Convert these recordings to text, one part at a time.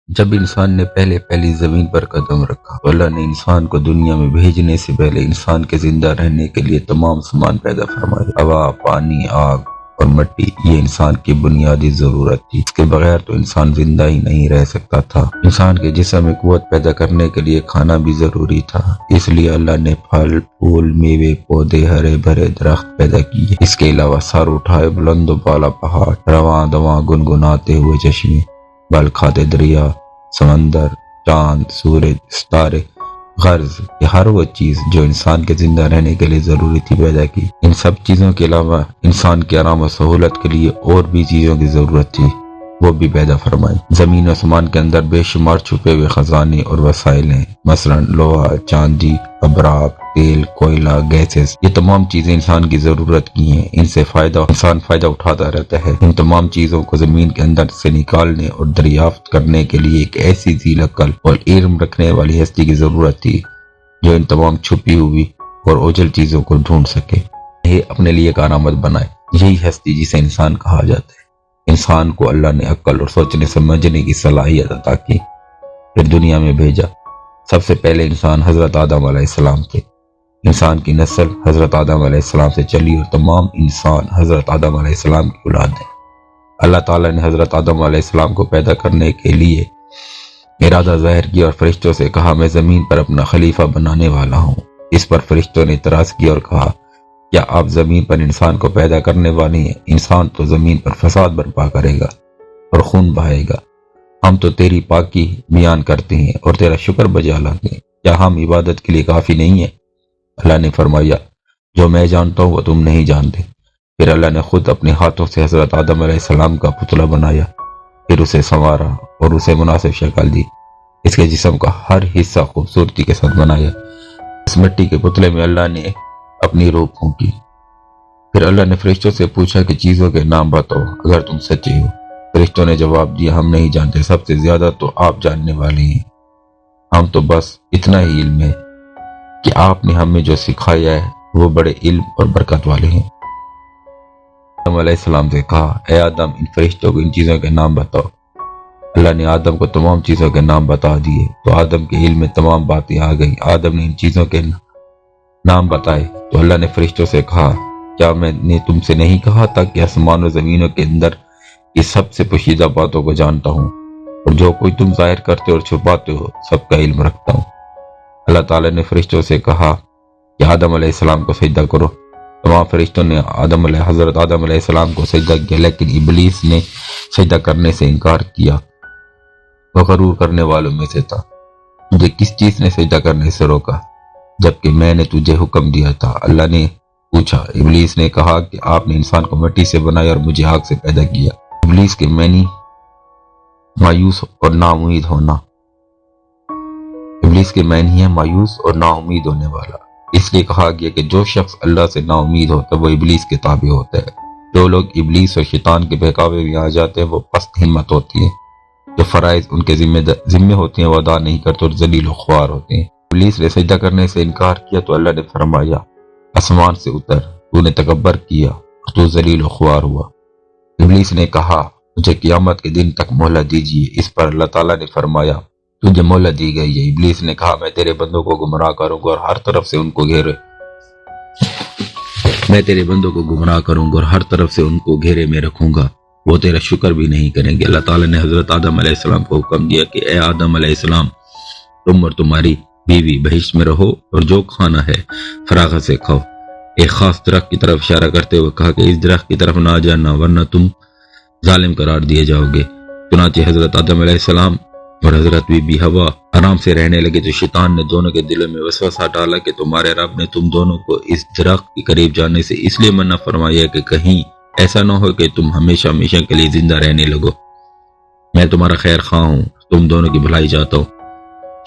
جب انسان نے پہلی زمین پر قدم رکھا تو اللہ نے انسان کو دنیا میں بھیجنے سے پہلے انسان کے زندہ رہنے کے لیے تمام سامان پیدا فرمایا۔ ہوا، پانی، آگ اور مٹی، یہ انسان کی بنیادی ضرورت تھی۔ اس کے بغیر تو انسان زندہ ہی نہیں رہ سکتا تھا۔ انسان کے جسم میں قوت پیدا کرنے کے لیے کھانا بھی ضروری تھا، اس لیے اللہ نے پھل، پھول، میوے، پودے، ہرے بھرے درخت پیدا کیے۔ اس کے علاوہ سر اٹھائے بلند و بالا پہاڑ، رواں دواں گنگناتے ہوئے چشمے، بل کھاتے دریا، سمندر، چاند، سورج، ستارے، غرض کہ ہر وہ چیز جو انسان کے زندہ رہنے کے لیے ضروری تھی پیدا کی۔ ان سب چیزوں کے علاوہ انسان کے آرام و سہولت کے لیے اور بھی چیزوں کی ضرورت تھی، وہ بھی پیدا فرمائی۔ زمین و آسمان کے اندر بے شمار چھپے ہوئے خزانے اور وسائل ہیں، مثلا لوہا، چاندی، ابراق، تیل، کوئلہ، گیسز، یہ تمام چیزیں انسان کی ضرورت کی ہیں۔ ان سے انسان فائدہ اٹھاتا رہتا ہے۔ ان تمام چیزوں کو زمین کے اندر سے نکالنے اور دریافت کرنے کے لیے ایک ایسی ذیل عقل اور علم رکھنے والی ہستی کی ضرورت تھی جو ان تمام چھپی ہوئی اور اوجھل چیزوں کو ڈھونڈ سکے، یہ اپنے لیے کارآمد بنائے۔ یہی ہستی جسے انسان کہا جاتا ہے۔ انسان کو اللہ نے عقل اور سوچنے سمجھنے کی صلاحیت عطا کی، پھر دنیا میں بھیجا۔ سب سے پہلے انسان حضرت آدم علیہ السلام تھے۔ انسان کی نسل حضرت آدم علیہ السلام سے چلی اور تمام انسان حضرت آدم علیہ السلام کی اولاد ہیں۔ اللہ تعالیٰ نے حضرت آدم علیہ السلام کو پیدا کرنے کے لیے ارادہ ظاہر کیا اور فرشتوں سے کہا، میں زمین پر اپنا خلیفہ بنانے والا ہوں۔ اس پر فرشتوں نے اعتراض کیا اور کہا، کیا آپ زمین پر انسان کو پیدا کرنے والے ہیں؟ انسان تو زمین پر فساد برپا کرے گا اور خون بہائے گا۔ ہم تو تیری پاکی بیان کرتے ہیں اور تیرا شکر بجا لاتے ہیں، کیا ہم عبادت کے لیے کافی نہیں ہیں؟ اللہ نے فرمایا، جو میں جانتا ہوں وہ تم نہیں جانتے۔ پھر اللہ نے خود اپنے ہاتھوں سے حضرت آدم علیہ السلام کا پتلا بنایا، پھر اسے سنوارا اور اسے مناسب شکل دی۔ اس کے جسم کا ہر حصہ خوبصورتی کے ساتھ بنایا۔ اس مٹی کے پتلے میں اللہ نے اپنی روح پھونکی۔ پھر اللہ نے فرشتوں سے پوچھا کہ چیزوں کے نام بتاؤ اگر تم سچے ہو۔ فرشتوں نے جواب دیا، ہم نہیں جانتے، سب سے زیادہ تو آپ جاننے والے ہیں۔ ہم تو بس اتنا ہی علم ہے کہ آپ نے ہمیں جو سکھایا ہے وہ بڑے علم اور برکت والے ہیں۔ آدم علیہ السلام سے کہا، اے آدم، ان فرشتوں کو ان چیزوں کے نام بتاؤ۔ اللہ نے آدم کو تمام چیزوں کے نام بتا دیے تو آدم کے علم میں تمام باتیں آ گئیں۔ آدم نے ان چیزوں کے نام بتائے تو اللہ نے فرشتوں سے کہا، کیا میں نے تم سے نہیں کہا تھا کہ آسمان و زمینوں کے اندر کی سب سے پوشیدہ باتوں کو جانتا ہوں، اور جو کوئی تم ظاہر کرتے اور چھپاتے ہو سب کا علم رکھتا ہوں۔ اللہ تعالیٰ نے فرشتوں سے کہا کہ آدم علیہ السلام کو سجدہ کرو۔ تمام فرشتوں نے حضرت آدم علیہ السلام کو سجدہ کیا، لیکن ابلیس نے سجدہ کرنے سے انکار کیا۔ وہ غرور کرنے والوں میں سے تھا۔ مجھے کس چیز نے سجدہ کرنے سے روکا جبکہ میں نے تجھے حکم دیا تھا؟ اللہ نے پوچھا۔ ابلیس نے کہا کہ آپ نے انسان کو مٹی سے بنایا اور مجھے آگ سے پیدا کیا۔ ابلیس کے معنی مایوس اور نا امید ہونا۔ ابلیس کے معنی ہے مایوس اور نا امید ہونے والا۔ اس لیے کہا گیا کہ جو شخص اللہ سے نا امید ہوتا ہے وہ ابلیس کے تابع ہوتا ہے۔ جو لوگ ابلیس اور شیطان کے بہکاوے میں آ جاتے ہیں وہ پست ہمت ہوتی ہیں۔ جو فرائض ان کے ذمے ہوتے ہیں وہ ادا نہیں کرتے اور ذلیل و خوار ہوتے ہیں۔ ابلیس نے سجدہ کرنے سے انکار کیا تو اللہ نے فرمایا، آسمان سے اتر، تو نے تکبر کیا اور تو ذلیل و خوار ہوا۔ ابلیس نے کہا، مجھے قیامت کے دن تک مہلت دیجیے۔ اس پر اللہ تعالیٰ نے فرمایا، تجھے مہلت دی گئی ہے۔ ابلیس نے کہا، میں تیرے بندوں کو گمراہ کروں گا اور ہر طرف سے ان کو گھیرے میں رکھوں گا، وہ تیرا شکر بھی نہیں کریں گے۔ اللہ تعالیٰ نے حضرت آدم علیہ السلام کو حکم دیا کہ اے آدم علیہ السلام، تم اور تمہاری بیوی بہشت میں رہو اور جو کھانا ہے فراغت سے کھاؤ۔ ایک خاص درخت کی طرف اشارہ کرتے ہوئے کہا کہ اس درخت کی طرف نہ جانا ورنہ تم ظالم قرار دیے جاؤ گے۔ چنانچہ حضرت آدم علیہ السلام اور حضرت بی بی حوا آرام سے رہنے لگے تو شیطان نے دونوں کے دلوں میں وسوسہ ڈالا کہ تمہارے رب نے تم دونوں کو اس درخت کے قریب جانے سے اس لیے منع فرمایا کہ کہیں ایسا نہ ہو کہ تم ہمیشہ ہمیشہ کے لیے زندہ رہنے لگو۔ میں تمہارا خیر خواہ ہوں، تم دونوں کی بھلائی چاہتا ہوں۔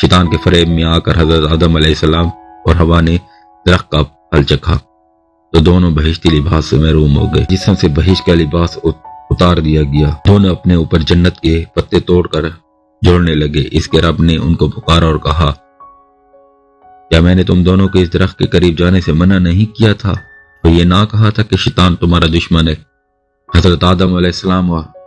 شیطان کے فریب میں آ کر حضرت آدم علیہ السلام اور حوا نے درخت کا پھل چکھا تو دونوں بہشتی لباس سے محروم ہو گئے۔ جسم سے بہشت کا لباس اتار دیا گیا۔ دونوں اپنے اوپر جنت کے پتے توڑ کر جوڑنے لگے۔ اس کے رب نے ان کو پکارا اور کہا، کیا میں نے تم دونوں کو اس درخت کے قریب جانے سے منع نہیں کیا تھا؟ تو یہ نہ کہا تھا کہ شیطان تمہارا دشمن ہے؟ حضرت آدم علیہ السلام اور